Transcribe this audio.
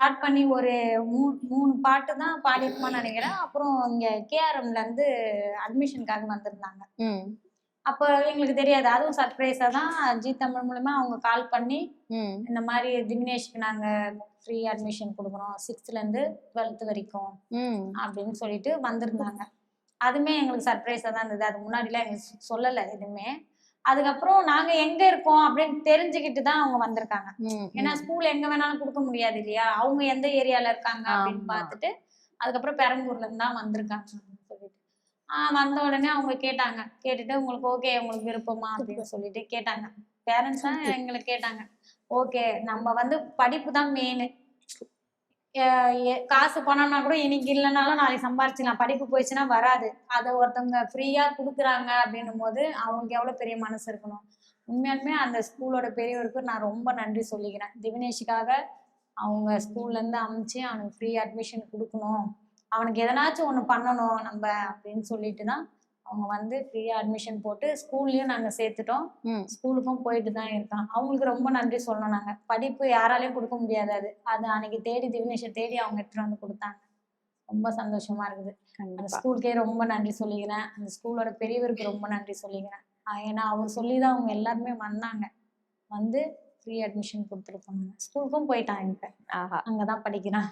Start பண்ணி ஒரு 3 பாட்டு தான் பாடியிருப்போம்னு நினைக்கிறேன். அப்புறம் இங்க கேஆர்எம்ல இருந்து அட்மிஷனுக்காக வந்திருந்தாங்க. அப்போ எங்களுக்கு தெரியாது. அதுவும் சர்ப்ரைஸா தான் ஜீ தமிழ் மூலமா அவங்க கால் பண்ணி இந்த மாதிரி திவினேஷ்க்கு நாங்க ஃப்ரீ அட்மிஷன் கொடுக்குறோம் 6th இருந்து 12th வரைக்கும் அப்படின்னு சொல்லிட்டு வந்திருந்தாங்க. அதுவுமே எங்களுக்கு சர்ப்ரைஸா தான் இருந்தது. அது முன்னாடிலாம் எங்களுக்கு சொல்லலை எதுவுமே. அதுக்கப்புறம் நாங்க எங்க இருக்கோம் அப்படின்னு தெரிஞ்சுக்கிட்டு தான் அவங்க வந்திருக்காங்க. ஏன்னா ஸ்கூல் எங்க வேணாலும் கொடுக்க முடியாது இல்லையா? அவங்க எந்த ஏரியால இருக்காங்க அப்படின்னு பார்த்துட்டு அதுக்கப்புறம் பெரம்பூர்ல இருந்து தான் வந்திருக்காங்க அப்படின்னு சொல்லிட்டு வந்த உடனே அவங்க கேட்டாங்க. கேட்டுட்டு உங்களுக்கு ஓகே உங்களுக்கு விருப்பமா அப்படின்னு சொல்லிட்டு கேட்டாங்க. பேரண்ட்ஸ் தான் எங்களை கேட்டாங்க. ஓகே நம்ம வந்து படிப்பு தான் மெயின். காசு பணம்னா கூட இன்னைக்கு இல்லைனாலும் நாளைக்கு சம்பாரிச்சிடலாம். படிப்பு போயிடுச்சுன்னா வராது. அதை ஒருத்தவங்க ஃப்ரீயா கொடுக்குறாங்க அப்படின்னும் போது அவங்களுக்கு எவ்வளவு பெரிய மனசு இருக்கணும். உண்மையாலுமே அந்த ஸ்கூலோட பெரியவருக்கு நான் ரொம்ப நன்றி சொல்லிக்கிறேன். திவினேஷுக்காக அவங்க ஸ்கூல்ல இருந்து அமைச்சு அவனுக்கு ஃப்ரீ அட்மிஷன் கொடுக்கணும், அவனுக்கு எதனாச்சும் ஒண்ணு பண்ணணும் நம்ம அப்படின்னு சொல்லிட்டு தான் அவங்க வந்து ஃப்ரீயா அட்மிஷன் போட்டு ஸ்கூல்லயும் நாங்க சேர்த்துட்டோம். ஸ்கூலுக்கும் போயிட்டு தான் இருக்கான். அவங்களுக்கு ரொம்ப நன்றி சொல்லணும். நாங்க படிப்பு யாராலையும் கொடுக்க முடியாது. அது அன்னைக்கு தேடி திவினேஷை தேடி அவங்க எடுத்துட்டு வந்து கொடுத்தாங்க. ரொம்ப சந்தோஷமா இருக்குது. அந்த ஸ்கூலுக்கே ரொம்ப நன்றி சொல்லிக்கிறேன். அந்த ஸ்கூலோட பெரியவருக்கு ரொம்ப நன்றி சொல்லிக்கிறேன். ஏன்னா அவர் சொல்லிதான் அவங்க எல்லாருமே வந்தாங்க. வந்து ஃப்ரீ அட்மிஷன் கொடுத்துட்டு போனாங்க. ஸ்கூலுக்கும் போயிட்டான் இப்ப. அங்கதான் படிக்கிறான்.